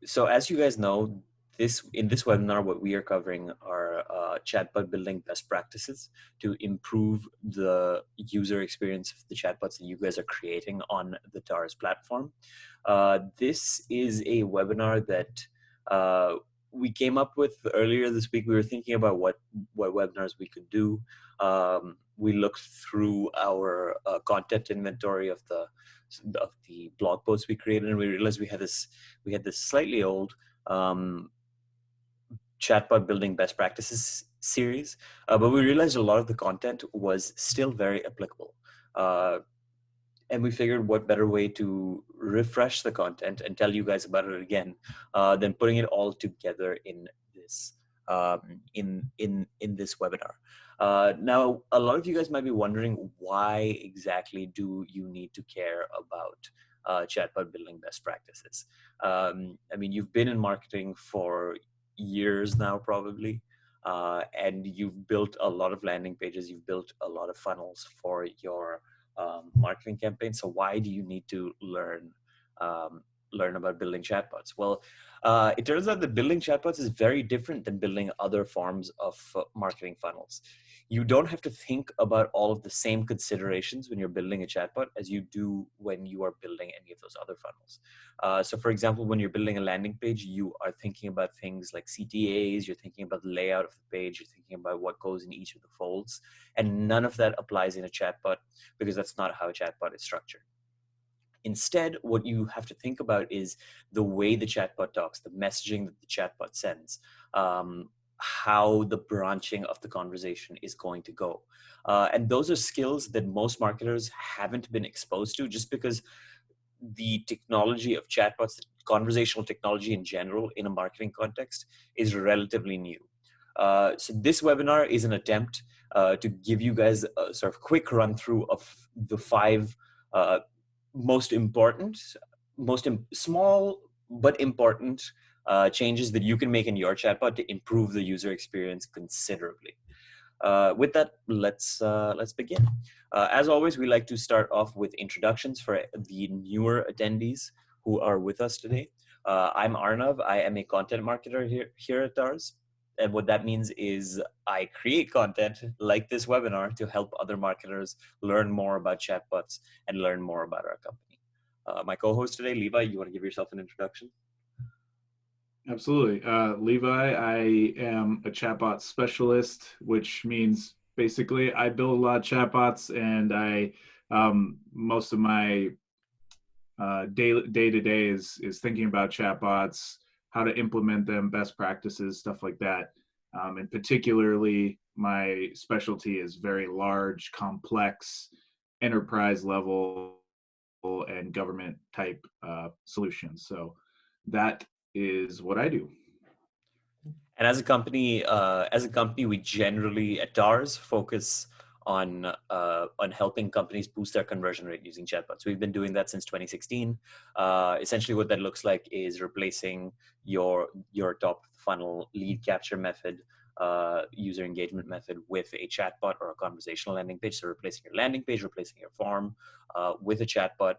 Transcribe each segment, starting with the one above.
So as you guys know, in this webinar, what we are covering are chatbot building best practices to improve the user experience of the chatbots that you guys are creating on the TARS platform. This is a webinar that we came up with earlier this week. We were thinking about what webinars we could do. We looked through our content inventory of the blog posts we created, and we realized we had this slightly old chatbot building best practices series, but we realized a lot of the content was still very applicable. And we figured what better way to refresh the content and tell you guys about it again than putting it all together in this in this webinar. Now, a lot of you guys might be wondering, why exactly do you need to care about chatbot building best practices? I mean, you've been in marketing for years now, probably, and you've built a lot of landing pages, you've built a lot of funnels for your marketing campaign. So why do you need to learn about building chatbots? Well, it turns out that building chatbots is very different than building other forms of marketing funnels. You don't have to think about all of the same considerations when you're building a chatbot as you do when you are building any of those other funnels. So for example, when you're building a landing page, you are thinking about things like CTAs, you're thinking about the layout of the page, you're thinking about what goes in each of the folds, and none of that applies in a chatbot because that's not how a chatbot is structured. Instead, what you have to think about is the way the chatbot talks, the messaging that the chatbot sends, how the branching of the conversation is going to go. And those are skills that most marketers haven't been exposed to, just because the technology of chatbots, conversational technology in general in a marketing context, is relatively new. So this webinar is an attempt to give you guys a sort of quick run through of the 5 most important, small but important changes that you can make in your chatbot to improve the user experience considerably. With that, let's begin. As always, we like to start off with introductions for the newer attendees who are with us today. I'm Arnav. I am a content marketer here at TARS. And what that means is I create content like this webinar to help other marketers learn more about chatbots and learn more about our company. My co-host today, Levi, you want to give yourself an introduction? Absolutely. Levi, I am a chatbot specialist, which means basically I build a lot of chatbots, and most of my day to day is thinking about chatbots, how to implement them, best practices, stuff like that. And particularly, my specialty is very large, complex, enterprise level, and government type solutions. So that is what I do. And as a company, we generally at TARS focus on helping companies boost their conversion rate using chatbots. We've been doing that since 2016. Essentially, what that looks like is replacing your top funnel lead capture method, user engagement method with a chatbot or a conversational landing page. So replacing your landing page, replacing your form with a chatbot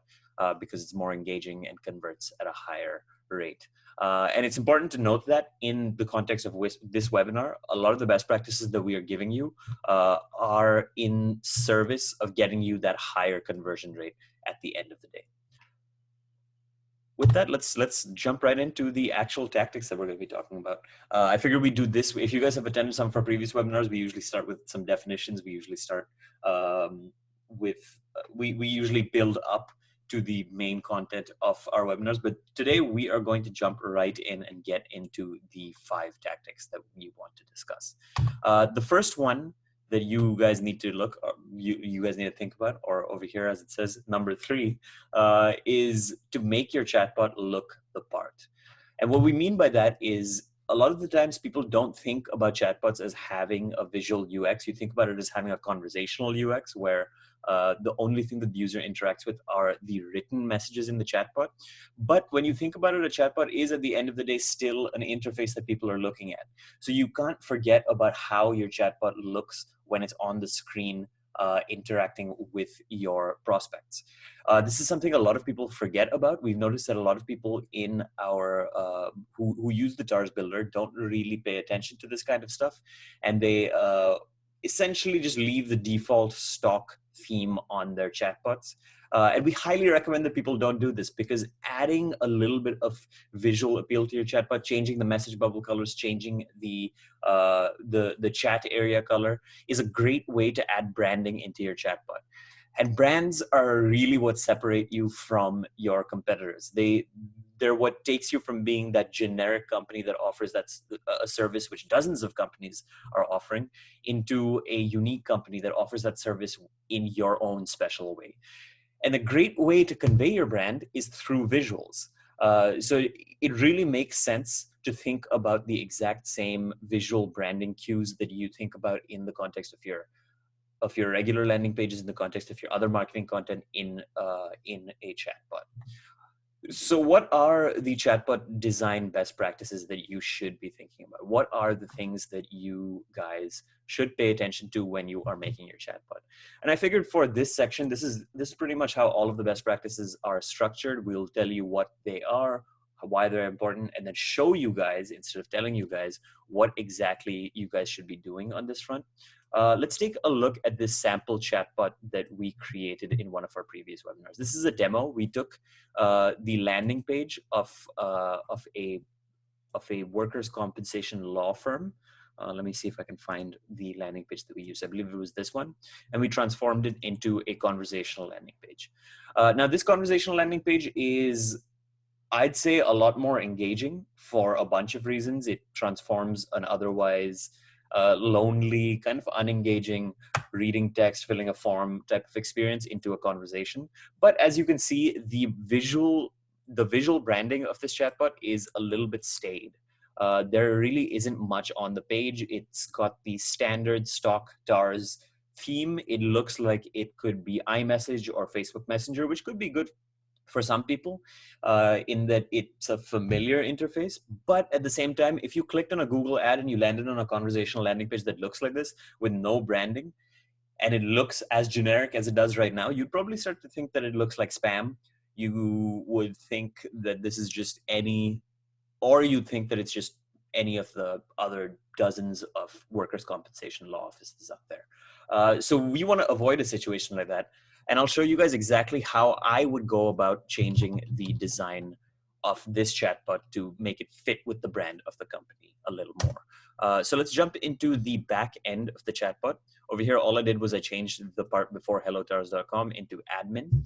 because it's more engaging and converts at a higher rate. And it's important to note that in the context of this webinar, a lot of the best practices that we are giving you are in service of getting you that higher conversion rate at the end of the day. With that, let's jump right into the actual tactics that we're going to be talking about. I figured we do this. If you guys have attended some of our previous webinars, we usually start with some definitions. We usually start we usually build up to the main content of our webinars. But today we are going to jump right in and get into the 5 tactics that we want to discuss. The first one that you guys need to look, or you guys need to think about, or over here as it says, number 3, is to make your chatbot look the part. And what we mean by that is, a lot of the times people don't think about chatbots as having a visual UX. You think about it as having a conversational UX, where the only thing that the user interacts with are the written messages in the chatbot. But when you think about it, a chatbot is at the end of the day still an interface that people are looking at. So you can't forget about how your chatbot looks when it's on the screen interacting with your prospects. This is something a lot of people forget about. We've noticed that a lot of people in our who use the TARS builder don't really pay attention to this kind of stuff, and they essentially just leave the default stock theme on their chatbots. And we highly recommend that people don't do this, because adding a little bit of visual appeal to your chatbot, changing the message bubble colors, changing the chat area color, is a great way to add branding into your chatbot. And brands are really what separate you from your competitors. They're what takes you from being that generic company that offers a service which dozens of companies are offering, into a unique company that offers that service in your own special way. And a great way to convey your brand is through visuals. So it really makes sense to think about the exact same visual branding cues that you think about in the context of your regular landing pages, in the context of your other marketing content in a chatbot. So what are the chatbot design best practices that you should be thinking about? What are the things that you guys should pay attention to when you are making your chatbot? And I figured for this section, this is pretty much how all of the best practices are structured. We'll tell you what they are, why they're important, and then show you guys, instead of telling you guys, what exactly you guys should be doing on this front. Let's take a look at this sample chatbot that we created in one of our previous webinars. This is a demo. We took the landing page of a workers' compensation law firm. Let me see if I can find the landing page that we used. I believe it was this one. And we transformed it into a conversational landing page. Now, this conversational landing page is, I'd say, a lot more engaging for a bunch of reasons. It transforms an otherwise lonely, kind of unengaging reading text, filling a form type of experience into a conversation. But as you can see, the visual branding of this chatbot is a little bit staid. There really isn't much on the page. It's got the standard stock TARS theme. It looks like it could be iMessage or Facebook Messenger, which could be good for some people, in that it's a familiar interface. But at the same time, if you clicked on a Google ad and you landed on a conversational landing page that looks like this with no branding, and it looks as generic as it does right now, you'd probably start to think that it looks like spam. You would think that this is just or you'd think that it's just any of the other dozens of workers' compensation law offices out there. So we want to avoid a situation like that. And I'll show you guys exactly how I would go about changing the design of this chatbot to make it fit with the brand of the company a little more. So let's jump into the back end of the chatbot. Over here, all I did was I changed the part before hellotars.com into admin.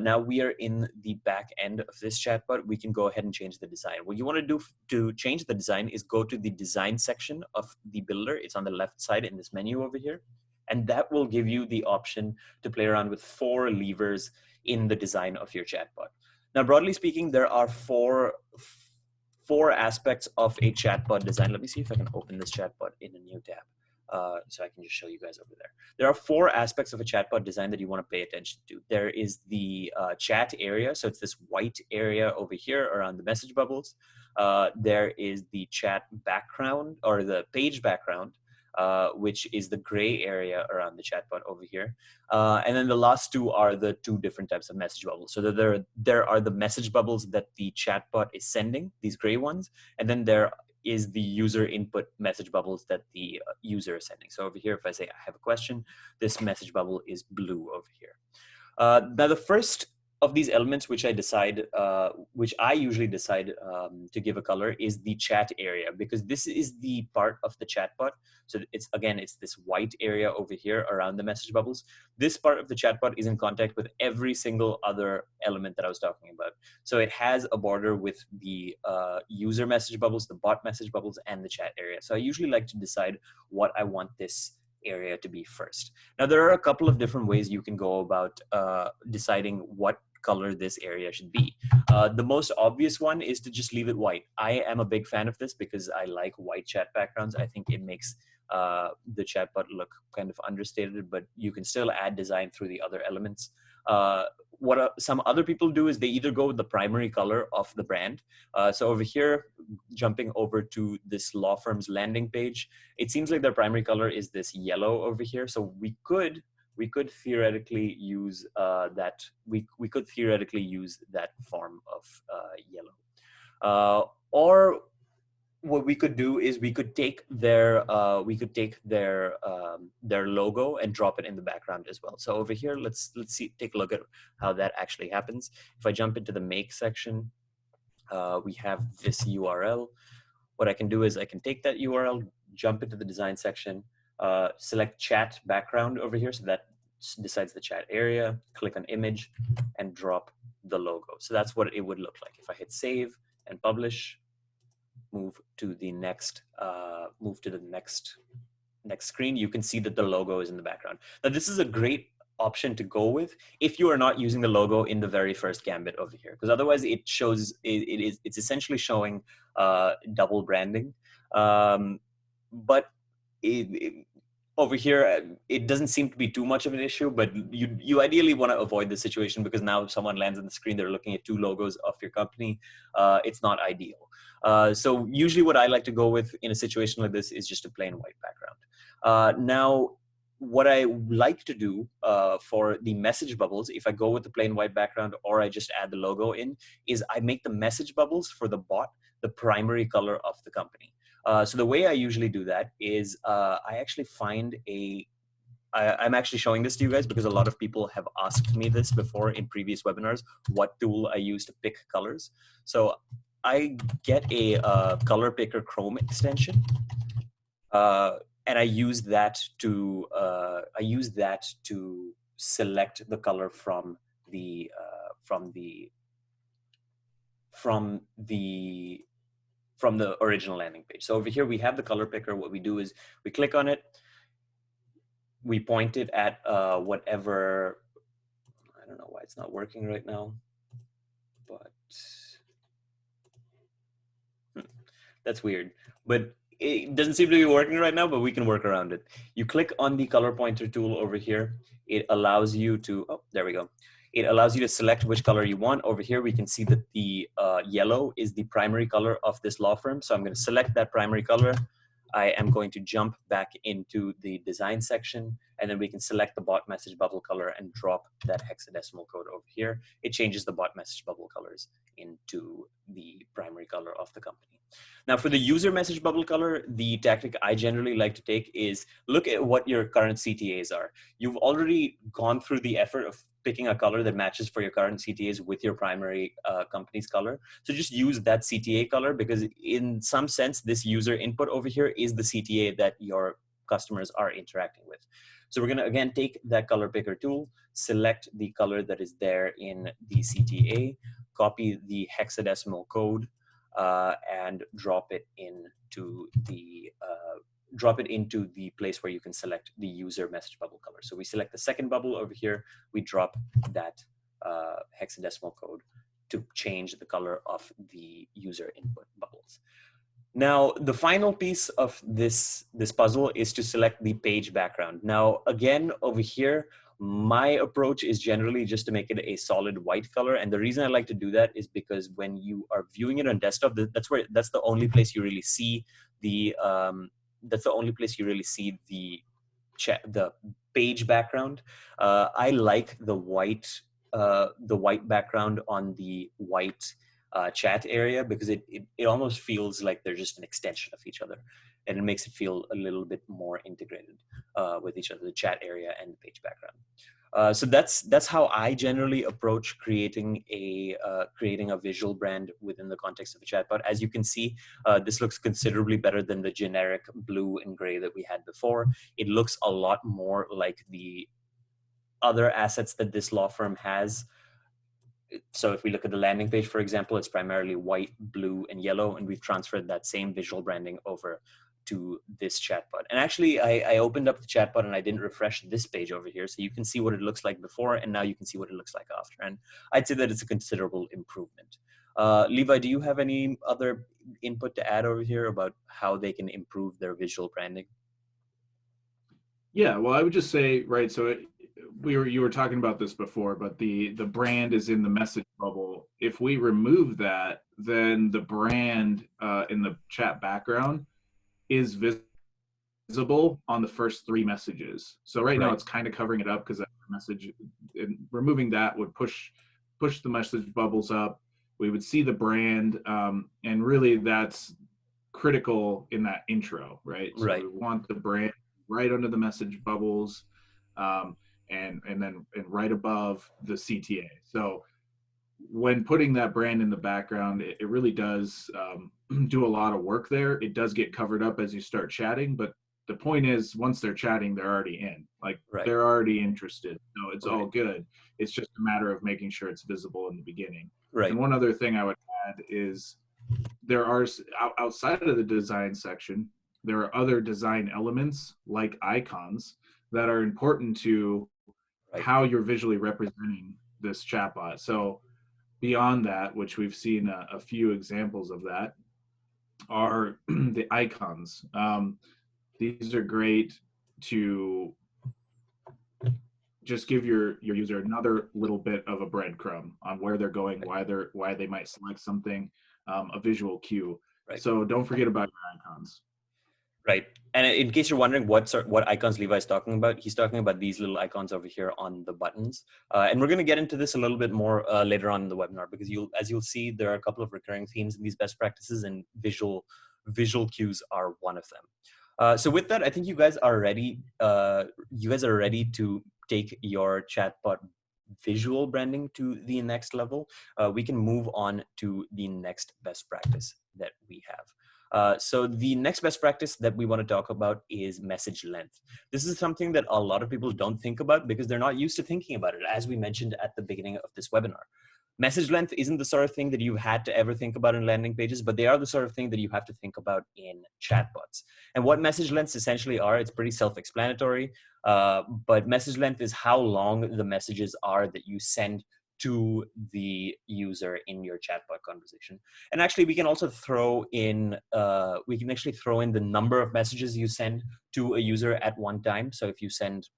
Now we are in the back end of this chatbot. We can go ahead and change the design. What you want to do to change the design is go to the design section of the builder. It's on the left side in this menu over here. And that will give you the option to play around with 4 levers in the design of your chatbot. Now, broadly speaking, there are four aspects of a chatbot design. Let me see if I can open this chatbot in a new tab. So I can just show you guys over there. There are 4 aspects of a chatbot design that you want to pay attention to. There is the chat area. So it's this white area over here around the message bubbles. There is the chat background, or the page background, which is the gray area around the chatbot over here. And then the last 2 are the 2 different types of message bubbles. So there are the message bubbles that the chatbot is sending, these gray ones, and then there is the user input message bubbles that the user is sending. So over here, if I say I have a question, this message bubble is blue over here. Now the first of these elements, which I usually decide to give a color, is the chat area, because this is the part of the chatbot. So it's this white area over here around the message bubbles. This part of the chatbot is in contact with every single other element that I was talking about. So it has a border with the user message bubbles, the bot message bubbles, and the chat area. So I usually like to decide what I want this area to be first. Now, there are a couple of different ways you can go about deciding what color this area should be. The most obvious one is to just leave it white. I am a big fan of this because I like white chat backgrounds. I think it makes the chatbot look kind of understated, but you can still add design through the other elements. What some other people do is they either go with the primary color of the brand. So over here, jumping over to this law firm's landing page, it seems like their primary color is this yellow over here. So we could we could theoretically use we could theoretically use that form of yellow. Or what we could do is we could take their logo and drop it in the background as well. So over here, let's see, take a look at how that actually happens. If I jump into the make section, we have this URL. What I can do is I can take that URL, jump into the design section, select chat background over here, so that decides the chat area, click on image, and drop the logo. So that's what it would look like. If I hit save and publish, move to the next next screen, you can see that the logo is in the background. Now this is a great option to go with if you are not using the logo in the very first gambit over here, because otherwise it shows it's essentially showing double branding. But over here, it doesn't seem to be too much of an issue, but you ideally want to avoid the situation, because now if someone lands on the screen, they're looking at two logos of your company. It's not ideal. So usually what I like to go with in a situation like this is just a plain white background. Now, what I like to do for the message bubbles, if I go with the plain white background or I just add the logo in, is I make the message bubbles for the bot the primary color of the company. So the way I usually do that is I actually find I'm actually showing this to you guys because a lot of people have asked me this before in previous webinars, what tool I use to pick colors. So I get a color picker Chrome extension, and I use that to select the color from the from the from the original landing page. So over here we have the color picker. What we do is we click on it, we point it at whatever, I don't know why it's not working right now, but that's weird. But it doesn't seem to be working right now, but we can work around it. You click on the color pointer tool over here. It allows you to, oh, there we go. It allows you to select which color you want. Over here, we can see that the yellow is the primary color of this law firm. So I'm going to select that primary color. I am going to jump back into the design section, and then we can select the bot message bubble color and drop that hexadecimal code over here. It changes the bot message bubble colors into the primary color of the company. Now for the user message bubble color, the tactic I generally like to take is look at what your current CTAs are. You've already gone through the effort of picking a color that matches for your current CTAs with your primary company's color. So just use that CTA color, because in some sense, this user input over here is the CTA that your customers are interacting with. So we're gonna, again, take that color picker tool, select the color that is there in the CTA, copy the hexadecimal code, and drop it into the place where you can select the user message bubble color. So we select the second bubble over here, we drop that hexadecimal code to change the color of the user input bubbles. Now, the final piece of this puzzle is to select the page background. Now, again, over here, my approach is generally just to make it a solid white color. And the reason I like to do that is because when you are viewing it on desktop, that's the only place you really see the the page background. I like the white background on the white chat area, because it almost feels like they're just an extension of each other, and it makes it feel a little bit more integrated with each other, the chat area and the page background. So that's how I generally approach creating a visual brand within the context of a chatbot. As you can see, this looks considerably better than the generic blue and gray that we had before. It looks a lot more like the other assets that this law firm has. So if we look at the landing page, for example, it's primarily white, blue, and yellow, and we've transferred that same visual branding over to this chatbot. And actually, I opened up the chatbot and I didn't refresh this page over here, so you can see what it looks like before, and now you can see what it looks like after. And I'd say that it's a considerable improvement. Levi, do you have any other input to add over here about how they can improve their visual branding? Yeah, well, I would just say, right, so you were talking about this before, but the brand is in the message bubble. If we remove that, then the brand in the chat background is visible visible on the first 3 messages. So right now Right. it's kind of covering it up because that message, and removing that would push the message bubbles up. We would see the brand, and really that's critical in that intro, right? So Right. we want the brand right under the message bubbles, um, and right above the CTA. So when putting that brand in the background, it really does do a lot of work there. It does get covered up as you start chatting, but the point is, once they're chatting, they're already in. Like Right. they're already interested, so it's all Right. good. It's just a matter of making sure it's visible in the beginning. Right. And one other thing I would add is there are outside of the design section, there are other design elements like icons that are important to Right. how you're visually representing this chatbot. So beyond that, which we've seen a few examples of that, are the icons. These are great to just give your user another little bit of a breadcrumb on where they're going, why they might select something, a visual cue. Right. So don't forget about your icons. Right. And in case you're wondering what icons Levi's talking about, he's talking about these little icons over here on the buttons. And we're going to get into this a little bit more later on in the webinar, because as you'll see, there are a couple of recurring themes in these best practices, and visual cues are one of them. So with that, I think you guys are ready. You guys are ready to take your chatbot visual branding to the next level. We can move on to the next best practice that we have. So the next best practice that we want to talk about is message length. This is something that a lot of people don't think about because they're not used to thinking about it, as we mentioned at the beginning of this webinar. Message length isn't the sort of thing that you've had to ever think about in landing pages, but they are the sort of thing that you have to think about in chatbots. And what message lengths essentially are, it's pretty self-explanatory, but message length is how long the messages are that you send to the user in your chatbot conversation. And actually, we can also throw in the number of messages you send to a user at one time. So if you send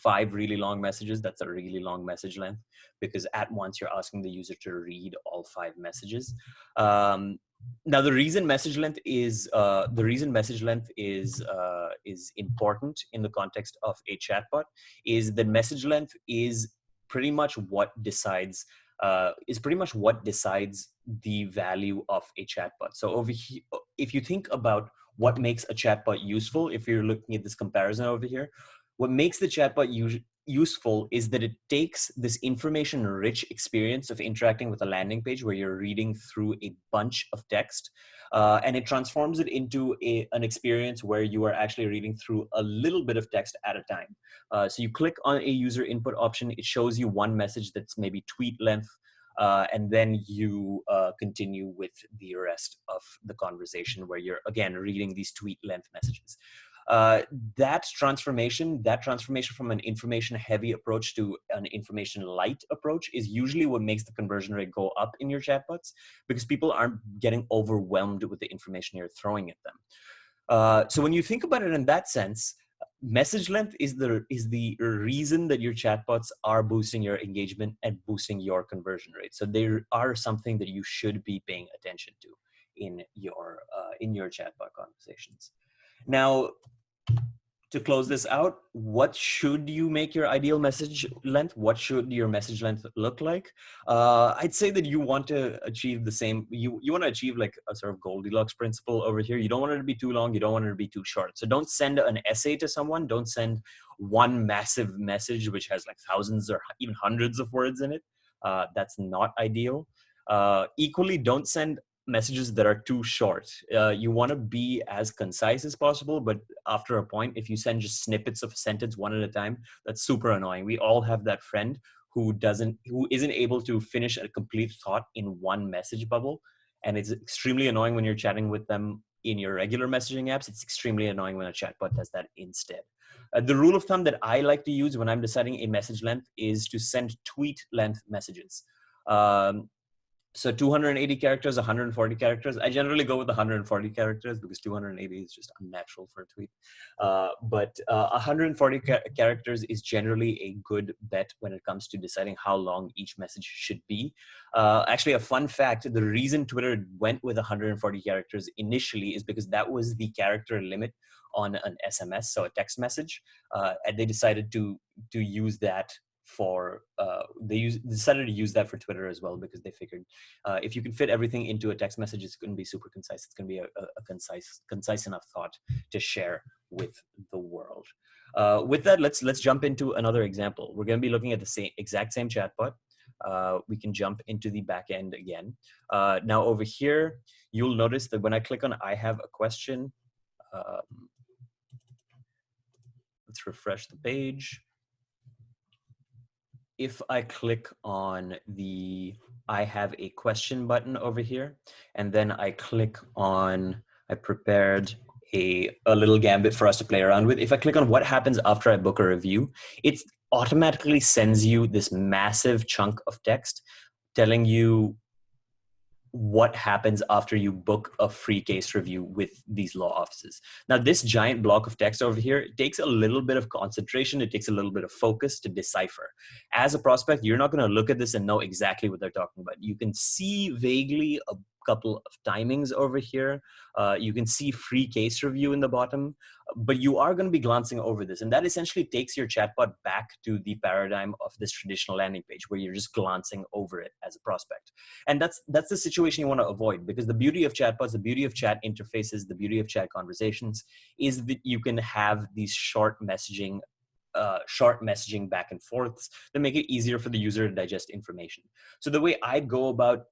5 really long messages, that's a really long message length, because at once you're asking the user to read all 5 messages. Now, the reason message length is important in the context of a chatbot is that message length is pretty much what decides the value of a chatbot. So over here, if you think about what makes a chatbot useful, if you're looking at this comparison over here, what makes the chatbot useful is that it takes this information-rich experience of interacting with a landing page where you're reading through a bunch of text, and it transforms it into an experience where you are actually reading through a little bit of text at a time. So you click on a user input option, it shows you one message that's maybe tweet length, and then you continue with the rest of the conversation where you're, again, reading these tweet length messages. That transformation from an information heavy approach to an information light approach is usually what makes the conversion rate go up in your chatbots, because people aren't getting overwhelmed with the information you're throwing at them. So when you think about it in that sense, message length is the reason that your chatbots are boosting your engagement and boosting your conversion rate. So they are something that you should be paying attention to in your chatbot conversations. Now, to close this out, what should you make your ideal message length? What should your message length look like? I'd say that you want to achieve the same, you want to achieve like a sort of Goldilocks principle over here. You don't want it to be too long. You don't want it to be too short. So don't send an essay to someone. Don't send one massive message, which has like thousands or even hundreds of words in it. That's not ideal. Equally, don't send messages that are too short. You want to be as concise as possible, but after a point, if you send just snippets of a sentence one at a time, that's super annoying. We all have that friend who isn't able to finish a complete thought in one message bubble. And it's extremely annoying when you're chatting with them in your regular messaging apps. It's extremely annoying when a chatbot does that instead. The rule of thumb that I like to use when I'm deciding a message length is to send tweet length messages. So 280 characters, 140 characters. I generally go with 140 characters because 280 is just unnatural for a tweet. But 140 characters is generally a good bet when it comes to deciding how long each message should be. Actually, a fun fact, the reason Twitter went with 140 characters initially is because that was the character limit on an SMS, so a text message. And they decided to use that for decided to use that for Twitter as well, because they figured if you can fit everything into a text message, it's going to be super concise. It's going to be a concise enough thought to share with the world. With that, let's jump into another example. We're going to be looking at the exact same chatbot. We can jump into the back end again. Now over here, you'll notice that when I click on I have a question, let's refresh the page. If I click on the I have a question button over here, and then I click on, I prepared a little gambit for us to play around with. If I click on what happens after I book a review, it automatically sends you this massive chunk of text telling you what happens after you book a free case review with these law offices. Now, this giant block of text over here, it takes a little bit of concentration. It takes a little bit of focus to decipher. As a prospect, you're not going to look at this and know exactly what they're talking about. You can see vaguely a couple of timings over here. You can see free case review in the bottom, but you are going to be glancing over this. And that essentially takes your chatbot back to the paradigm of this traditional landing page where you're just glancing over it as a prospect. And that's the situation you want to avoid, because the beauty of chatbots, the beauty of chat interfaces, the beauty of chat conversations is that you can have these short messaging back and forths that make it easier for the user to digest information. So the way I go about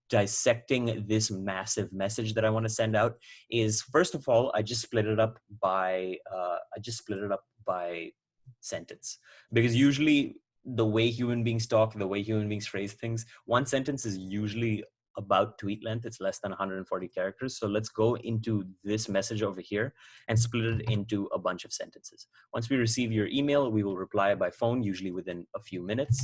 dissecting this massive message that I want to send out is, first of all, I just split it up by sentence, because usually the way human beings talk, the way human beings phrase things, one sentence is usually about tweet length. It's less than 140 characters. So let's go into this message over here and split it into a bunch of sentences. Once we receive your email, we will reply by phone, usually within a few minutes.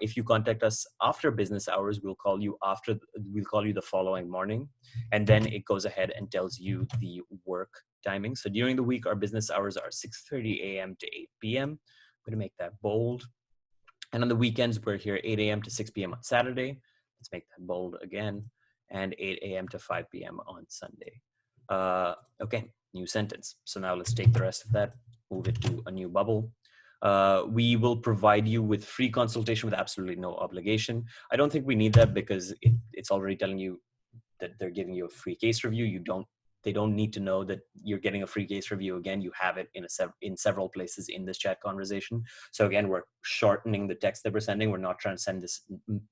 If you contact us after business hours, we'll call you the following morning, and then it goes ahead and tells you the work timing. So during the week, our business hours are 6:30 a.m. to 8 p.m. I'm going to make that bold. And on the weekends, we're here 8 a.m. to 6 p.m. on Saturday. Let's make that bold again. And 8 a.m. to 5 p.m. on Sunday. Okay, new sentence. So now let's take the rest of that, move it to a new bubble. We will provide you with free consultation with absolutely no obligation. I don't think we need that because it's already telling you that they're giving you a free case review. They don't need to know that you're getting a free case review. Again, you have it in several places in this chat conversation. So again, we're shortening the text that we're sending. We're not trying to send this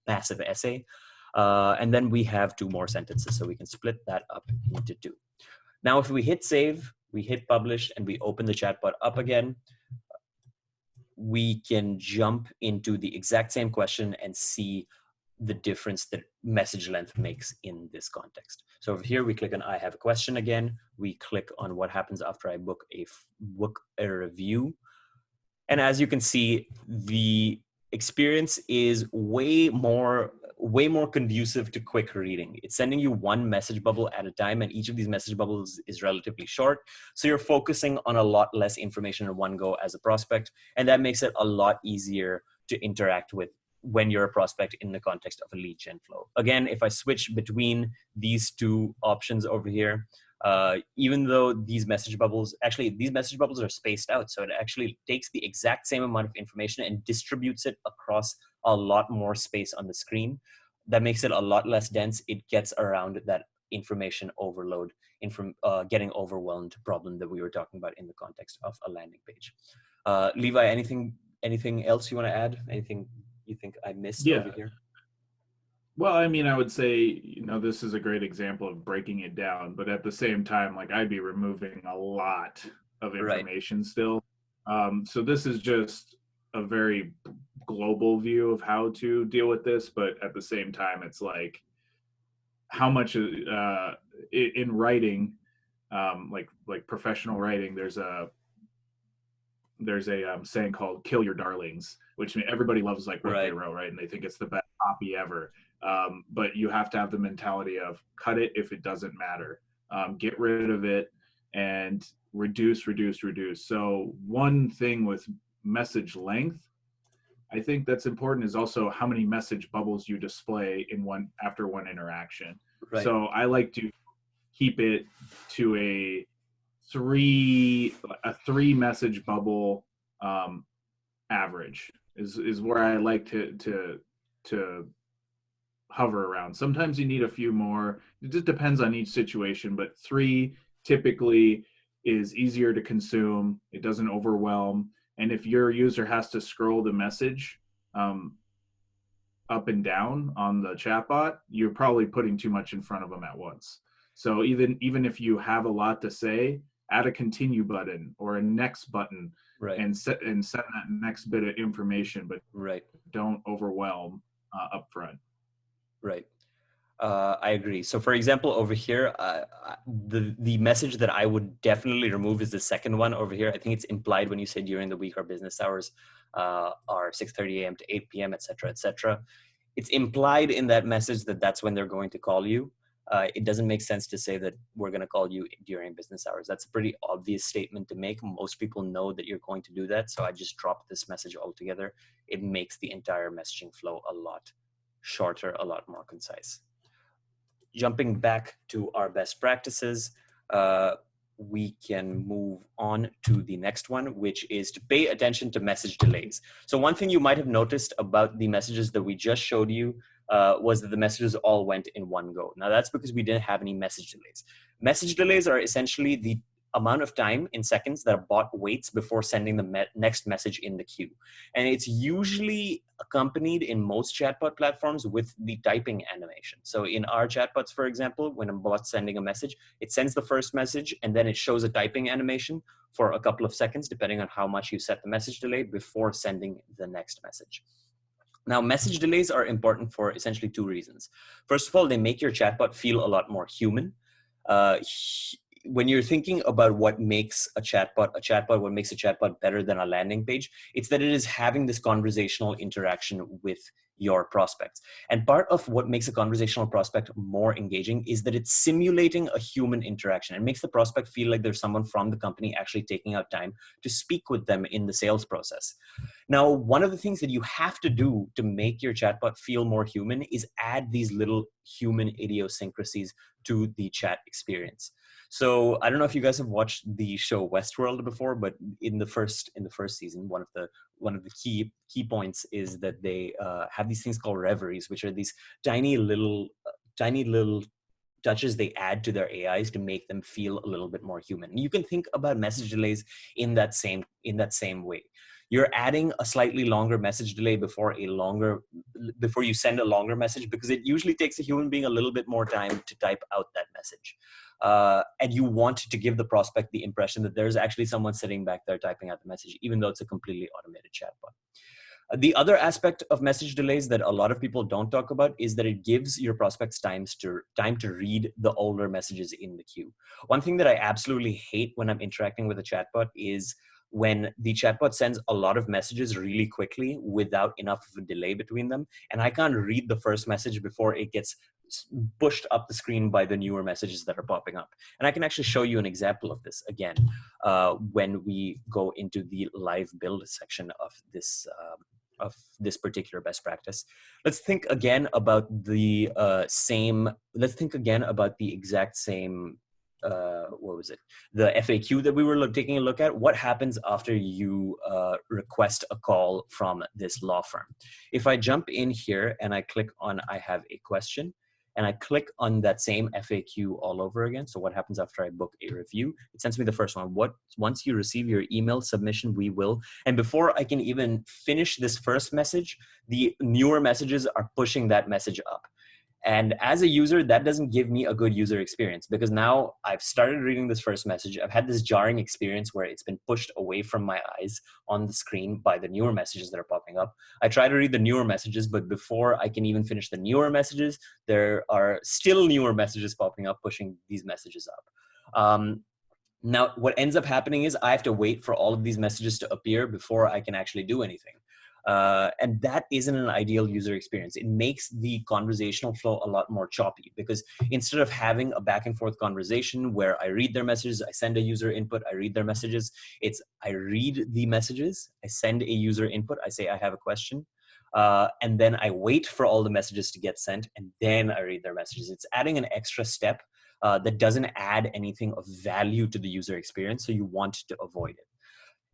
massive essay. And then we have 2 more sentences, so we can split that up into 2. Now, if we hit save, we hit publish, and we open the chatbot up again, we can jump into the exact same question and see the difference that message length makes in this context. So over here, we click on I have a question again. We click on what happens after I book a review. And as you can see, the experience is way more conducive to quick reading. It's sending you one message bubble at a time, and each of these message bubbles is relatively short. So you're focusing on a lot less information in one go as a prospect, and that makes it a lot easier to interact with when you're a prospect in the context of a lead gen flow. Again, if I switch between these 2 options over here, even though these message bubbles are spaced out, so it actually takes the exact same amount of information and distributes it across a lot more space on the screen. That makes it a lot less dense. It gets around that information overload, getting overwhelmed problem that we were talking about in the context of a landing page. Levi, anything else you want to add? Anything you think I missed over here? Well, I mean, I would say, this is a great example of breaking it down, but at the same time, like, I'd be removing a lot of information still. So this is just a very global view of how to deal with this, but at the same time, it's like how much in writing, like professional writing, there's a saying called "kill your darlings," which everybody loves, like what they wrote, right? And they think it's the best copy ever. But you have to have the mentality of cut it if it doesn't matter, get rid of it, and reduce. So one thing with message length, I think that's important, is also how many message bubbles you display in one after one interaction. Right. So I like to keep it to a three message bubble average is where I like to hover around. Sometimes you need a few more. It just depends on each situation, but three typically is easier to consume. It doesn't overwhelm. And if your user has to scroll the message um, up and down on the chatbot, you're probably putting too much in front of them at once. So even if you have a lot to say, add a continue button or a next button Right. and send that next bit of information, but Right. don't overwhelm upfront. Right. I agree. So, for example, over here, the message that I would definitely remove is the second one over here. I think it's implied when you say during the week or business hours are 6:30 a.m. to 8 p.m., et cetera, et cetera. It's implied in that message that that's when they're going to call you. It doesn't make sense to say that we're going to call you during business hours. That's a pretty obvious statement to make. Most people know that you're going to do that. So I just dropped this message altogether. It makes the entire messaging flow a lot shorter, a lot more concise. Jumping back to our best practices, we can move on to the next one, which is to pay attention to message delays. So one thing you might have noticed about the messages that we just showed you was that the messages all went in one go. Now that's because we didn't have any message delays. Message delays are essentially the amount of time in seconds that a bot waits before sending the next message in the queue. And it's usually accompanied in most chatbot platforms with the typing animation. So in our chatbots, for example, when a bot's sending a message, it sends the first message and then it shows a typing animation for a couple of seconds, depending on how much you set the message delay before sending the next message. Now, message delays are important for essentially two reasons. First of all, they make your chatbot feel a lot more human. Uh, when you're thinking about what makes a chatbot, what makes a chatbot better than a landing page, it's that it is having this conversational interaction with your prospects. And part of what makes a conversational prospect more engaging is that it's simulating a human interaction. It makes the prospect feel like there's someone from the company actually taking out time to speak with them in the sales process. Now, one of the things that you have to do to make your chatbot feel more human is add these little human idiosyncrasies to the chat experience. So I don't know if you guys have watched the show Westworld before, but in the first season, one of the key points is that they have these things called reveries, which are these tiny little touches they add to their AIs to make them feel a little bit more human. And you can think about message delays in that same way. You're adding a slightly longer message delay before you send a longer message, because it usually takes a human being a little bit more time to type out that message. And you want to give the prospect the impression that there's actually someone sitting back there typing out the message, even though it's a completely automated chatbot. The other aspect of message delays that a lot of people don't talk about is that it gives your prospects time to read the older messages in the queue. One thing that I absolutely hate when I'm interacting with a chatbot is when the chatbot sends a lot of messages really quickly without enough of a delay between them, and I can't read the first message before it gets pushed up the screen by the newer messages that are popping up. And I can actually show you an example of this again when we go into the live build section of this particular best practice. Let's think again about the exact same what was it? The FAQ that we were taking a look at. What happens after you request a call from this law firm? If I jump in here and I click on I have a question, and I click on that same FAQ all over again. So what happens after I book a review? It sends me the first one. Once you receive your email submission, we will. And before I can even finish this first message, the newer messages are pushing that message up. And as a user, that doesn't give me a good user experience, because now I've started reading this first message. I've had this jarring experience where it's been pushed away from my eyes on the screen by the newer messages that are popping up. I try to read the newer messages, but before I can even finish the newer messages, there are still newer messages popping up, pushing these messages up. Now, what ends up happening is I have to wait for all of these messages to appear before I can actually do anything. And that isn't an ideal user experience. It makes the conversational flow a lot more choppy, because instead of having a back and forth conversation where I read their messages, I send a user input, I read their messages, it's I read the messages, I send a user input, I say I have a question, and then I wait for all the messages to get sent, and then I read their messages. It's adding an extra step that doesn't add anything of value to the user experience, so you want to avoid it.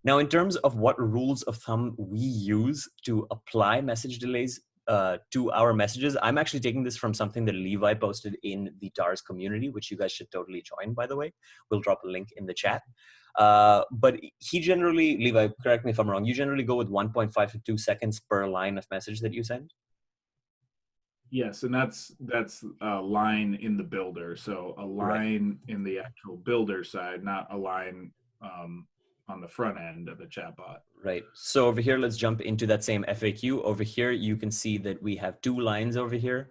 Now, in terms of what rules of thumb we use to apply message delays to our messages, I'm actually taking this from something that Levi posted in the TARS community, which you guys should totally join, by the way. We'll drop a link in the chat. But he generally, Levi, correct me if I'm wrong, you generally go with 1.5 to 2 seconds per line of message that you send? Yes, and that's a line in the builder. So a line in the actual builder side, not a line on the front end of the chatbot. Right. So over here, let's jump into that same FAQ. Over here, you can see that we have 2 lines over here.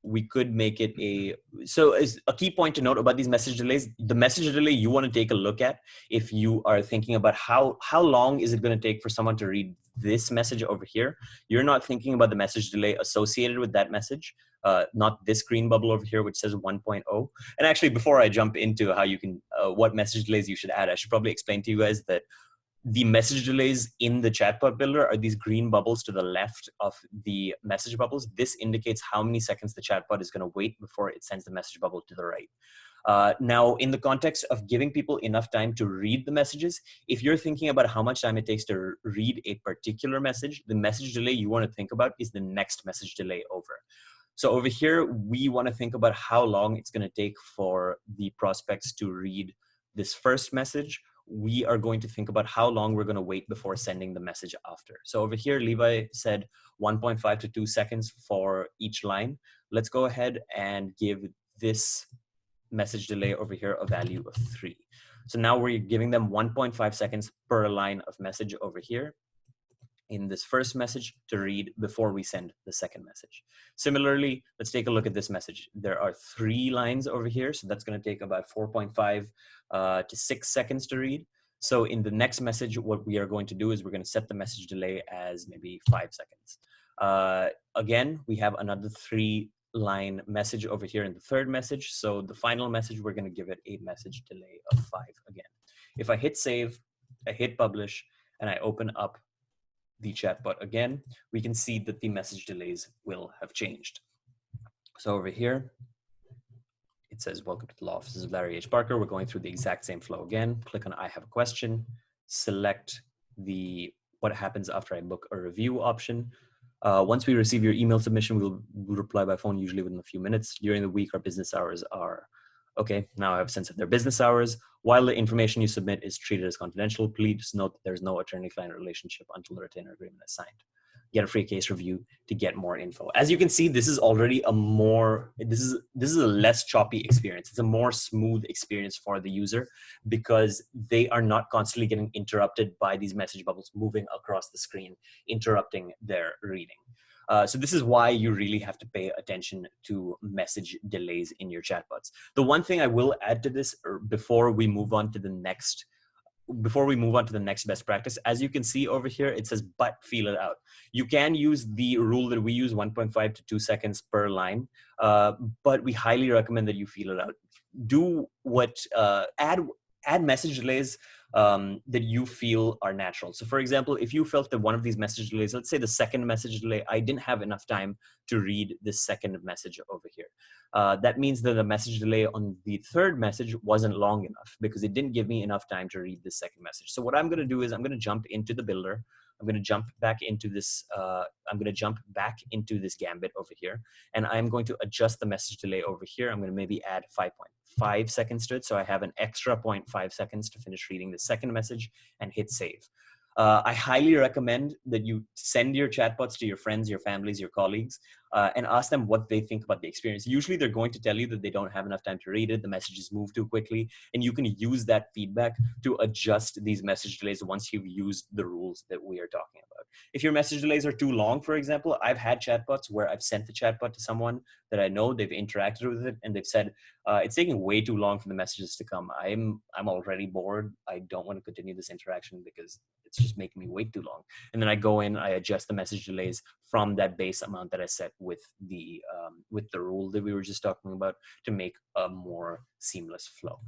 We could make it so is a key point to note about these message delays. The message delay you want to take a look at if you are thinking about how long is it going to take for someone to read this message over here. You're not thinking about the message delay associated with that message, not this green bubble over here, which says 1.0. And actually, before I jump into how you can, what message delays you should add, I should probably explain to you guys that the message delays in the chatbot builder are these green bubbles to the left of the message bubbles. This indicates how many seconds the chatbot is going to wait before it sends the message bubble to the right. Now, in the context of giving people enough time to read the messages, if you're thinking about how much time it takes to read a particular message, the message delay you want to think about is the next message delay over. So over here, we want to think about how long it's going to take for the prospects to read this first message. We are going to think about how long we're going to wait before sending the message after. So over here, Levi said 1.5 to 2 seconds for each line. Let's go ahead and give this message delay over here a value of 3. So now we're giving them 1.5 seconds per line of message over here in this first message to read before we send the second message. Similarly, let's take a look at this message. There are 3 lines over here, so that's going to take about 4.5 to 6 seconds to read. So in the next message, what we are going to do is we're going to set the message delay as maybe 5 seconds. Again, we have another 3-line message over here in the third message. So the final message, we're going to give it a message delay of 5 again. If I hit save, I hit publish, and I open up the chatbot again, we can see that the message delays will have changed. So over here, it says, welcome to the law offices of Larry H. Parker. We're going through the exact same flow again. Click on I have a question, select the what happens after I book a review option. Once we receive your email submission, we'll reply by phone, usually within a few minutes. During the week, our business hours are, okay, now I have a sense of their business hours. While the information you submit is treated as confidential, please note that there's no attorney-client relationship until the retainer agreement is signed. Get a free case review to get more info. As you can see, this is already a more, this is a less choppy experience. It's a more smooth experience for the user because they are not constantly getting interrupted by these message bubbles moving across the screen, interrupting their reading. So this is why you really have to pay attention to message delays in your chatbots. The one thing I will add to this before we move on to the next best practice, as you can see over here, it says, but feel it out. You can use the rule that we use, 1.5 to 2 seconds per line, but we highly recommend that you feel it out. Do what, add message delays that you feel are natural. So for example, if you felt that one of these message delays, let's say the second message delay, I didn't have enough time to read this second message over here. That means that the message delay on the third message wasn't long enough because it didn't give me enough time to read this second message. So what I'm going to do is I'm going to jump into the builder. I'm going to jump back into this. Gambit over here, and I'm going to adjust the message delay over here. I'm going to maybe add 5.5 seconds to it, so I have an extra 0.5 seconds to finish reading the second message, and hit save. I highly recommend that you send your chatbots to your friends, your families, your colleagues, and ask them what they think about the experience. Usually they're going to tell you that they don't have enough time to read it, the messages move too quickly, and you can use that feedback to adjust these message delays once you've used the rules that we are talking about. about. If your message delays are too long, for example, I've had chatbots where I've sent the chatbot to someone that I know, they've interacted with it, and they've said, it's taking way too long for the messages to come. I'm already bored. I don't want to continue this interaction because it's just making me wait too long. And then I go in, I adjust the message delays from that base amount that I set with the rule that we were just talking about to make a more seamless flow.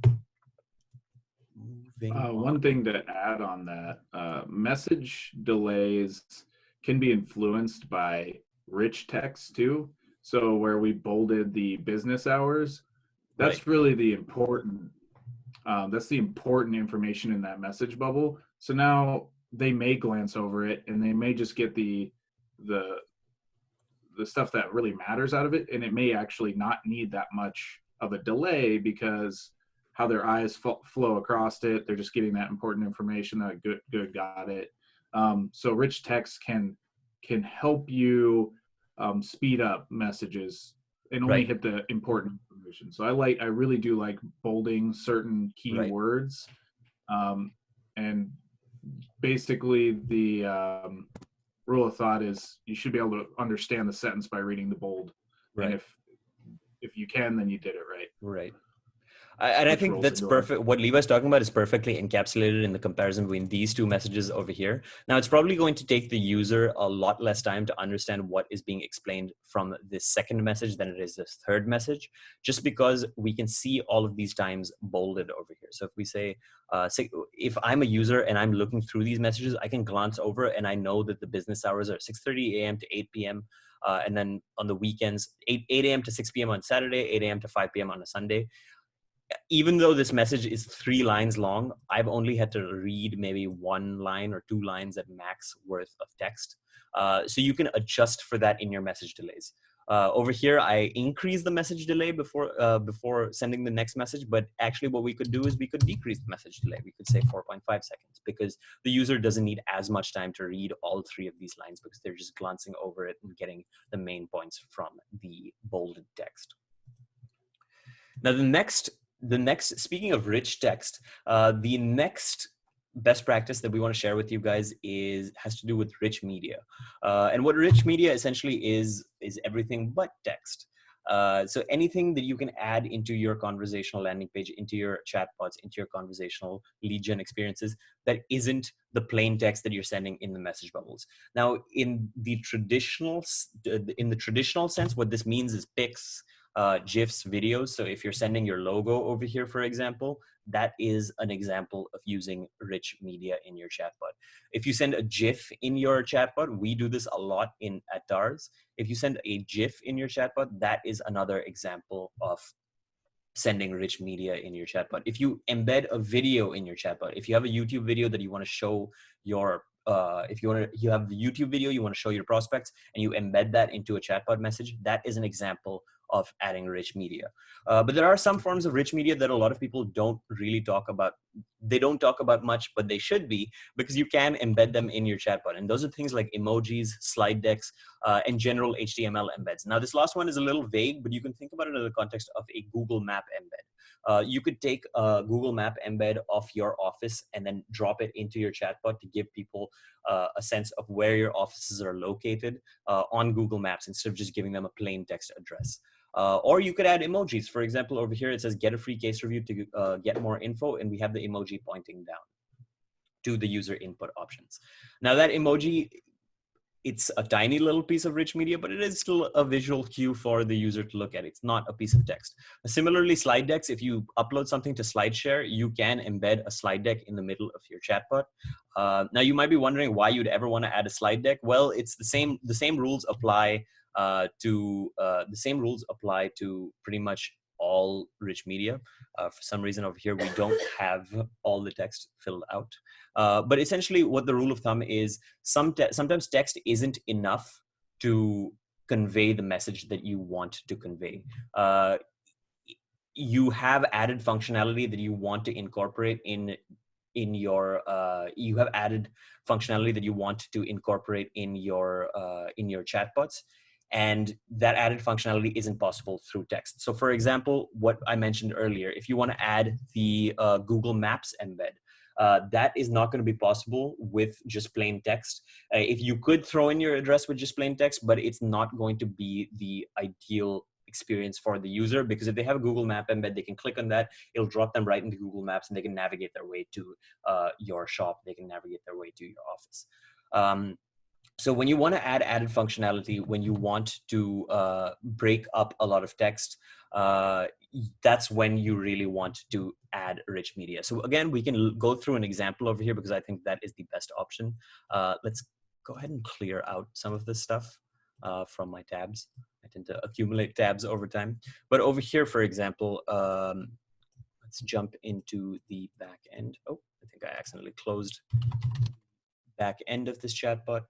Moving on. One thing to add on that, message delays can be influenced by rich text too. So where we bolded the business hours, that's Right. really the important, that's the important information in that message bubble. So now they may glance over it and they may just get the stuff that really matters out of it, and it may actually not need that much of a delay because how their eyes flow across it, they're just getting that important information that good got it. So rich text can help you speed up messages and only Right. hit the important information. So I really do like bolding certain Right. keywords, and basically the rule of thought is you should be able to understand the sentence by reading the bold. And Right. if you can, then you did it right. Right. And I Which think rolls that's into our perfect. What Levi's talking about is perfectly encapsulated in the comparison between these two messages over here. Now, it's probably going to take the user a lot less time to understand what is being explained from this second message than it is this third message, just because we can see all of these times bolded over here. So if we say if I'm a user and I'm looking through these messages, I can glance over and I know that the business hours are 6:30 a.m. to 8 p.m. And then on the weekends, 8 a.m. to 6 p.m. on Saturday, 8 a.m. to 5 p.m. on a Sunday. Even though this message is 3 lines long, I've only had to read maybe 1 line or 2 lines at max worth of text. So you can adjust for that in your message delays. Over here, I increase the message delay before sending the next message, but actually what we could do is we could decrease the message delay. We could say 4.5 seconds because the user doesn't need as much time to read all 3 of these lines because they're just glancing over it and getting the main points from the bolded text. Now, the next, speaking of rich text, the next best practice that we want to share with you guys has to do with rich media. And what rich media essentially is everything but text. So anything that you can add into your conversational landing page, into your chatbots, into your conversational lead gen experiences that isn't the plain text that you're sending in the message bubbles. Now, in the traditional sense, what this means is pics, GIFs, videos. So if you're sending your logo over here, for example, that is an example of using rich media in your chatbot. If you send a GIF in your chatbot, we do this a lot at DARS. If you send a GIF in your chatbot, that is another example of sending rich media in your chatbot. If you embed a video in your chatbot, if you have a YouTube video that you want to show your you have the YouTube video you want to show your prospects and you embed that into a chatbot message, that is an example of adding rich media. But there are some forms of rich media that a lot of people don't really talk about. They don't talk about much, but they should be, because you can embed them in your chatbot. And those are things like emojis, slide decks, and general HTML embeds. Now, this last one is a little vague, but you can think about it in the context of a Google Map embed. You could take a Google Map embed of your office and then drop it into your chatbot to give people a sense of where your offices are located on Google Maps instead of just giving them a plain text address. Or you could add emojis. For example, over here it says get a free case review to get more info, and we have the emoji pointing down to the user input options. Now that emoji, it's a tiny little piece of rich media, but it is still a visual cue for the user to look at. It's not a piece of text. Similarly, slide decks, if you upload something to SlideShare, you can embed a slide deck in the middle of your chatbot. Now you might be wondering why you'd ever want to add a slide deck. Well, it's the same rules apply to pretty much all rich media. For some reason over here, we don't have all the text filled out. But essentially what the rule of thumb is, sometimes text isn't enough to convey the message that you want to convey. You have added functionality that you want to incorporate in your you have added functionality that you want to incorporate in your chatbots, and that added functionality isn't possible through text. So for example, what I mentioned earlier, if you want to add the Google Maps embed, That is not going to be possible with just plain text. If you could throw in your address with just plain text, but it's not going to be the ideal experience for the user, because if they have a Google Map embed, they can click on that, it'll drop them right into Google Maps, and they can navigate their way to your shop, they can navigate their way to your office. So when you want to add added functionality, when you want to break up a lot of text, that's when you really want to add rich media. So again, we can go through an example over here because I think that is the best option. Let's go ahead and clear out some of this stuff from my tabs. I tend to accumulate tabs over time. But over here, for example, let's jump into the back end. Oh, I think I accidentally closed back end of this chatbot.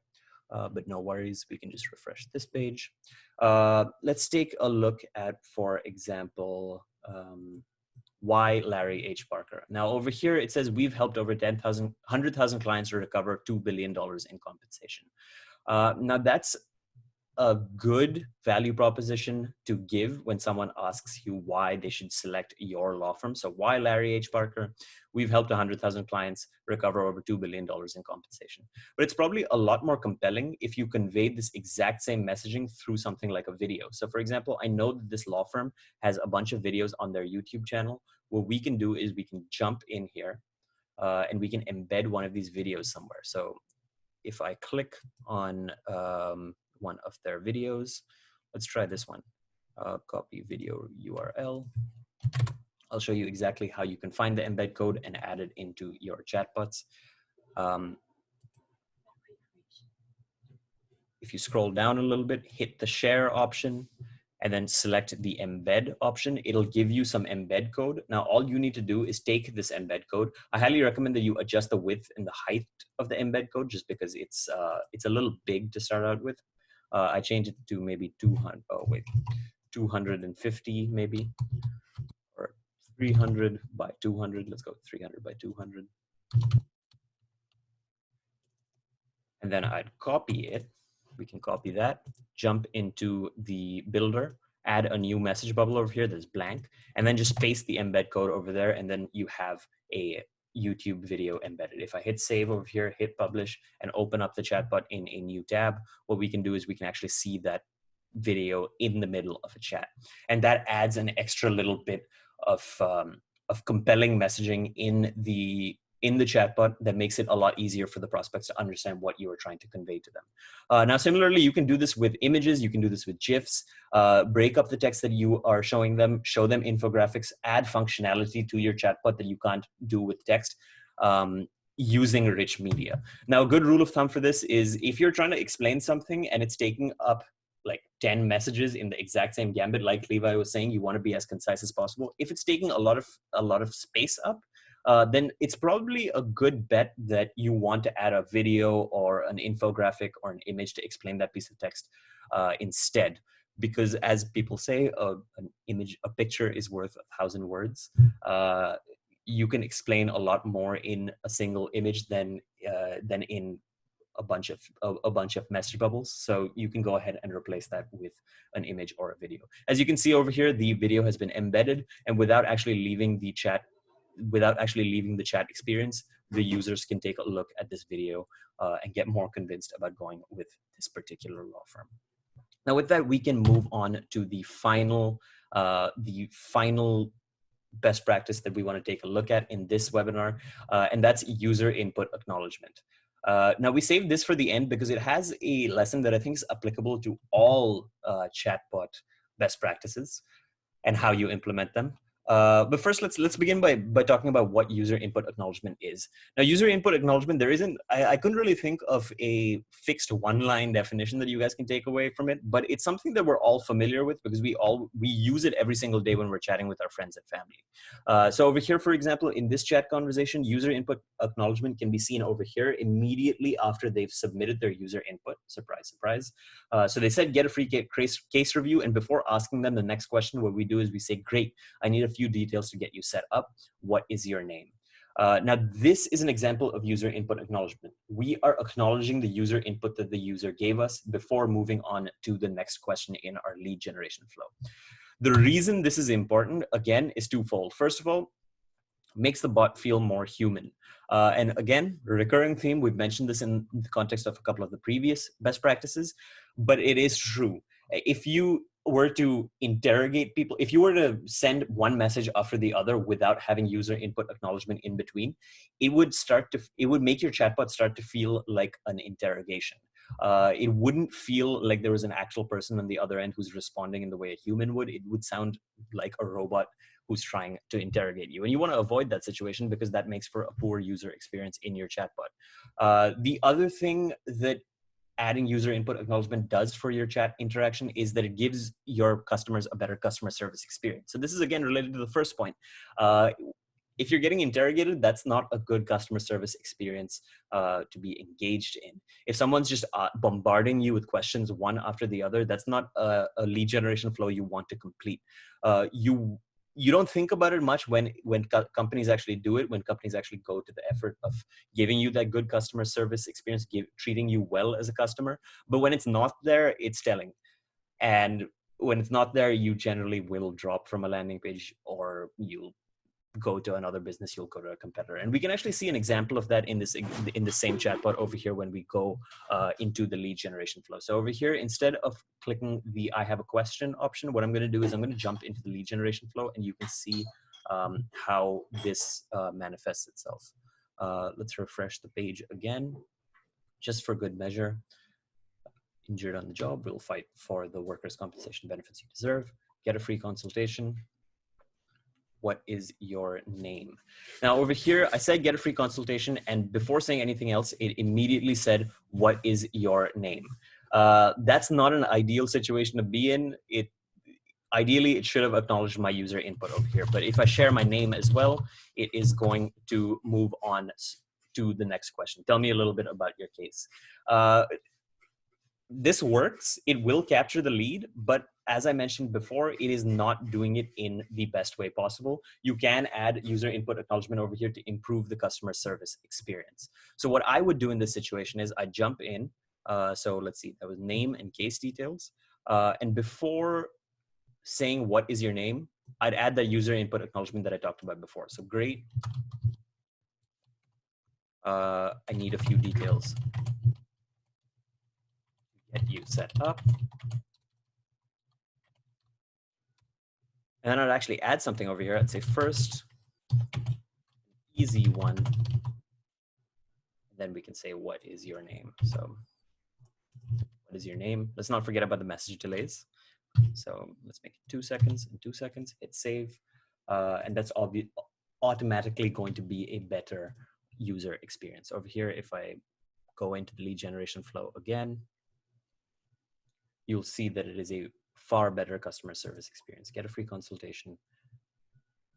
But no worries, we can just refresh this page. Let's take a look at, for example, why Larry H. Parker. Now over here, it says we've helped over 100,000 clients to recover $2 billion in compensation. Now that's a good value proposition to give when someone asks you why they should select your law firm. So why Larry H. Parker? We've helped 100,000 clients recover over $2 billion in compensation. But it's probably a lot more compelling if you convey this exact same messaging through something like a video. So for example, I know that this law firm has a bunch of videos on their YouTube channel. What we can do is we can jump in here and we can embed one of these videos somewhere. So if I click on one of their videos, let's try this one, copy video URL. I'll show you exactly how you can find the embed code and add it into your chatbots. If you scroll down a little bit, hit the share option, and then select the embed option, it'll give you some embed code. Now, all you need to do is take this embed code. I highly recommend that you adjust the width and the height of the embed code just because it's a little big to start out with. I changed it to maybe 200, oh wait, 250 maybe, or 300 by 200. Let's go 300 by 200. And then I'd copy it. We can copy that, jump into the builder, add a new message bubble over here that's blank, and then just paste the embed code over there, and then you have a YouTube video embedded. If I hit save over here, hit publish, and open up the chatbot in a new tab, what we can do is we can actually see that video in the middle of a chat. And that adds an extra little bit of compelling messaging in the chatbot that makes it a lot easier for the prospects to understand what you are trying to convey to them. Now, similarly, you can do this with images, you can do this with GIFs, break up the text that you are showing them, show them infographics, add functionality to your chatbot that you can't do with text, using rich media. Now, a good rule of thumb for this is if you're trying to explain something and it's taking up like 10 messages in the exact same gambit, like Levi was saying, you want to be as concise as possible. If it's taking a lot of space up, then it's probably a good bet that you want to add a video or an infographic or an image to explain that piece of text instead. Because as people say, a picture is worth 1,000 words. You can explain a lot more in a single image than in a bunch of message bubbles. So you can go ahead and replace that with an image or a video. As you can see over here, the video has been embedded, and without actually leaving the chat experience, the users can take a look at this video and get more convinced about going with this particular law firm. Now, with that, we can move on to the final best practice that we want to take a look at in this webinar, and that's user input acknowledgement. Now, we saved this for the end because it has a lesson that I think is applicable to all chatbot best practices and how you implement them. But first, let's begin by talking about what user input acknowledgement is. Now, user input acknowledgement, I couldn't really think of a fixed one-line definition that you guys can take away from it, but it's something that we're all familiar with because we use it every single day when we're chatting with our friends and family. So over here, for example, in this chat conversation, user input acknowledgement can be seen over here immediately after they've submitted their user input. Surprise, surprise. So they said, get a free case review. And before asking them the next question, what we do is we say, great, I need a few details to get you set up. What is your name? Now, this is an example of user input acknowledgement. We are acknowledging the user input that the user gave us before moving on to the next question in our lead generation flow. The reason this is important, again, is twofold. First of all, makes the bot feel more human. And again, recurring theme, we've mentioned this in the context of a couple of the previous best practices, but it is true. If you were to interrogate people, if you were to send one message after the other without having user input acknowledgement in between, it would make your chatbot start to feel like an interrogation. It wouldn't feel like there was an actual person on the other end who's responding in the way a human would. It would sound like a robot who's trying to interrogate you. And you want to avoid that situation because that makes for a poor user experience in your chatbot. The other thing that adding user input acknowledgement does for your chat interaction is that it gives your customers a better customer service experience. So this is again related to the first point. If you're getting interrogated, that's not a good customer service experience to be engaged in. If someone's just bombarding you with questions one after the other, that's not a lead generation flow you want to complete. You don't think about it much when companies actually do it, when companies actually go to the effort of giving you that good customer service experience, treating you well as a customer. But when it's not there, it's telling. And when it's not there, you generally will drop from a landing page, or you'll go to another business, you'll go to a competitor. And we can actually see an example of that in the same chatbot over here when we go into the lead generation flow. So over here, instead of clicking the I have a question option, what I'm going to do is I'm going to jump into the lead generation flow, and you can see how this manifests itself. Let's refresh the page again, just for good measure. Injured on the job, we'll fight for the workers' compensation benefits you deserve. Get a free consultation. What is your name? Now over here, I said get a free consultation, and before saying anything else, it immediately said, what is your name? That's not an ideal situation to be in. Ideally, it should have acknowledged my user input over here. But if I share my name as well, it is going to move on to the next question. Tell me a little bit about your case. This works. It will capture the lead, but as I mentioned before, it is not doing it in the best way possible. You can add user input acknowledgement over here to improve the customer service experience. So what I would do in this situation is I jump in. So let's see, that was name and case details. And before saying what is your name, I'd add that user input acknowledgement that I talked about before. So great. I need a few details. Get you set up. And then I'd actually add something over here. I'd say first, easy one. And then we can say, what is your name? So what is your name? Let's not forget about the message delays. So let's make it 2 seconds and 2 seconds, hit save. And that's automatically going to be a better user experience. Over here, if I go into the lead generation flow again, you'll see that it is a far better customer service experience. Get a free consultation.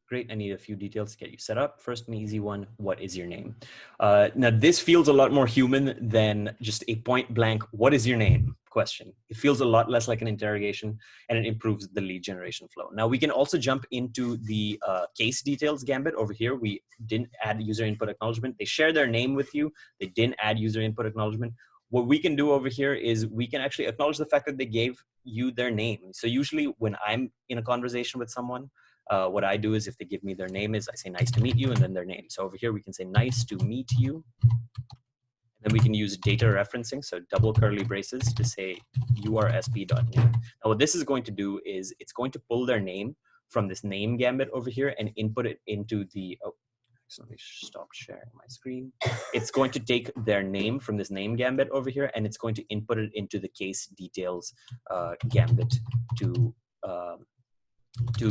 Great, I need a few details to get you set up. First, an easy one, what is your name? Now, this feels a lot more human than just a point blank, what is your name question. It feels a lot less like an interrogation, and it improves the lead generation flow. Now, we can also jump into the case details gambit over here. We didn't add user input acknowledgement. They share their name with you. They didn't add user input acknowledgement. What we can do over here is we can actually acknowledge the fact that they gave you their name. So usually when I'm in a conversation with someone, what I do is if they give me their name is I say nice to meet you and then their name. So over here we can say nice to meet you. Then we can use data referencing, so double curly braces to say ursp.name. Now what this is going to do is it's going to pull their name from this name gambit over here and input it into the, so let me stop sharing my screen. It's going to take their name from this name gambit over here, and it's going to input it into the case details gambit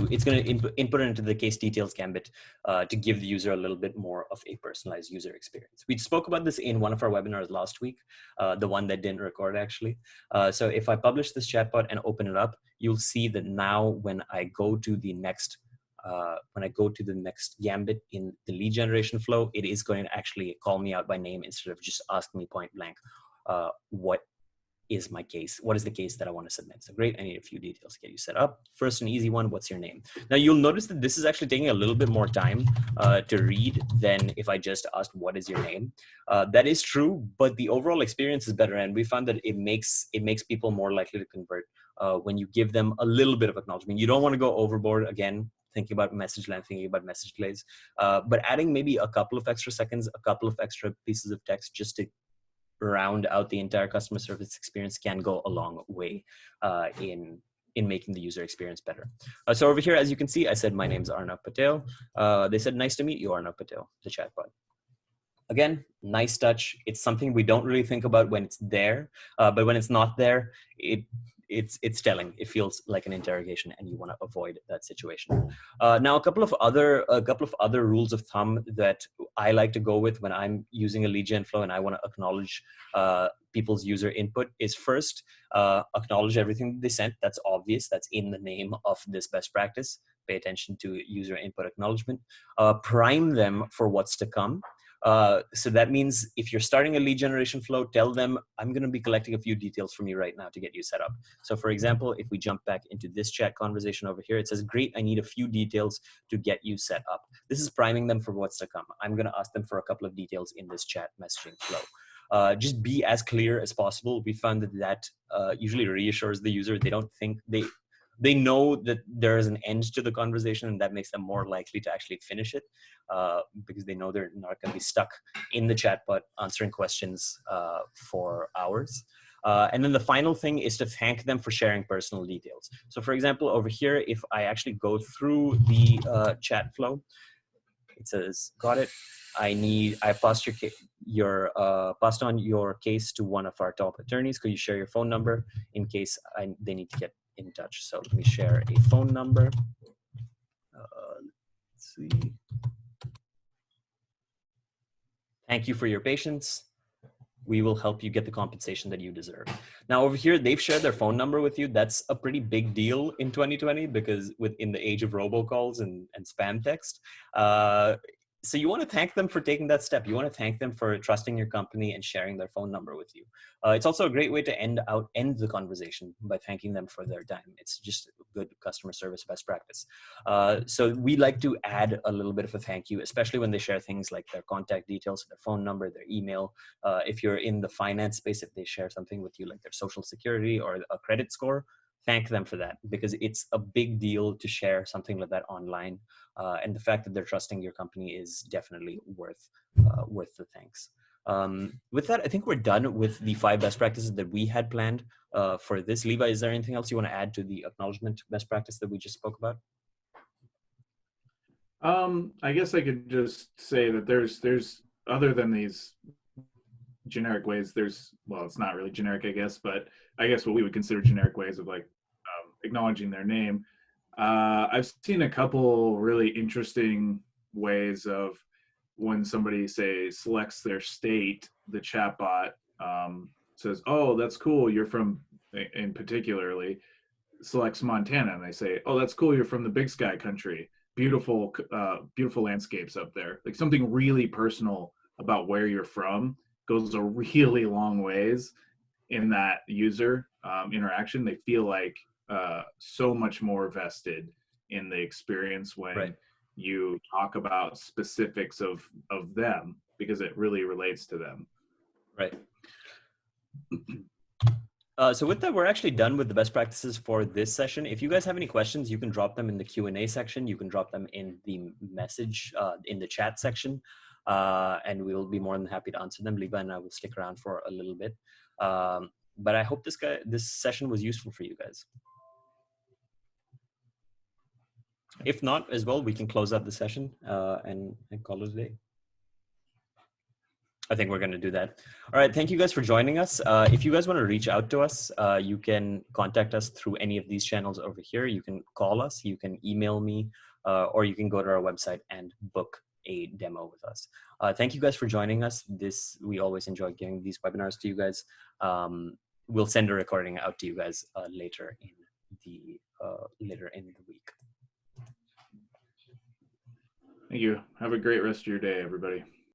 it's going to input it into the case details gambit to give the user a little bit more of a personalized user experience. We spoke about this in one of our webinars last week, the one that didn't record actually. So if I publish this chatbot and open it up, you'll see that now when I go to the next gambit in the lead generation flow, it is going to actually call me out by name instead of just asking me point blank, what is my case? What is the case that I want to submit? So great, I need a few details to get you set up. First, an easy one, what's your name? Now you'll notice that this is actually taking a little bit more time to read than if I just asked, what is your name? That is true, but the overall experience is better. And we found that it makes people more likely to convert when you give them a little bit of acknowledgement. You don't want to go overboard again. thinking about message length, thinking about message delays. But adding maybe a couple of extra seconds, a couple of extra pieces of text just to round out the entire customer service experience can go a long way in making the user experience better. So over here, as you can see, I said, my name's Arnav Patel. They said, nice to meet you, Arnav Patel, the chatbot. Again, nice touch. It's something we don't really think about when it's there, but when it's not there, it's telling. It feels like an interrogation, and you want to avoid that situation. Now, a couple of other rules of thumb that I like to go with when I'm using a lead gen flow and I want to acknowledge people's user input is first, acknowledge everything they sent. That's obvious. That's in the name of this best practice. Pay attention to user input acknowledgement. Prime them for what's to come. So that means if you're starting a lead generation flow, tell them, I'm going to be collecting a few details from you right now to get you set up. So for example, if we jump back into this chat conversation over here, it says, great, I need a few details to get you set up. This is priming them for what's to come. I'm going to ask them for a couple of details in this chat messaging flow. Just be as clear as possible. We found that usually reassures the user. They don't think they know that there is an end to the conversation, and that makes them more likely to actually finish it because they know they're not going to be stuck in the chatbot answering questions for hours. And then the final thing is to thank them for sharing personal details. So for example, over here, if I actually go through the chat flow, it says, got it. I passed passed on your case to one of our top attorneys. Could you share your phone number in case they need to get in touch? So let me share a phone number. Let's see. Thank you for your patience. We will help you get the compensation that you deserve. Now over here, they've shared their phone number with you. That's a pretty big deal in 2020 because in the age of robocalls and spam text. So you want to thank them for taking that step. You want to thank them for trusting your company and sharing their phone number with you. It's also a great way to end the conversation by thanking them for their time. It's just good customer service best practice. So we like to add a little bit of a thank you, especially when they share things like their contact details, their phone number, their email. If you're in the finance space, if they share something with you like their social security or a credit score, thank them for that, because it's a big deal to share something like that online. And the fact that they're trusting your company is definitely worth the thanks. With that, I think we're done with the 5 best practices that we had planned for this. Levi, is there anything else you want to add to the acknowledgement best practice that we just spoke about? I guess I could just say that there's other than these generic ways, well, it's not really generic, I guess, but I guess what we would consider generic ways of like acknowledging their name. I've seen a couple really interesting ways of when somebody selects their state, the chatbot says, "Oh, that's cool. You're from," in particularly selects Montana, and they say, "Oh, that's cool. You're from the Big Sky country. Beautiful, beautiful landscapes up there." Like something really personal about where you're from goes a really long ways in that user interaction. They feel like so much more vested in the experience when you talk about specifics of them, because it really relates to them. Right. So with that, we're actually done with the best practices for this session. If you guys have any questions, you can drop them in the Q&A section. You can drop them in the message, in the chat section, and we'll be more than happy to answer them. Levi and I will stick around for a little bit. But I hope this session was useful for you guys. If not, as well, we can close out the session and call it a day. I think we're going to do that. All right. Thank you guys for joining us. If you guys want to reach out to us, you can contact us through any of these channels over here. You can call us, you can email me, or you can go to our website and book a demo with us. Thank you guys for joining us. We always enjoy giving these webinars to you guys. We'll send a recording out to you guys later in the week. Thank you. Have a great rest of your day, everybody.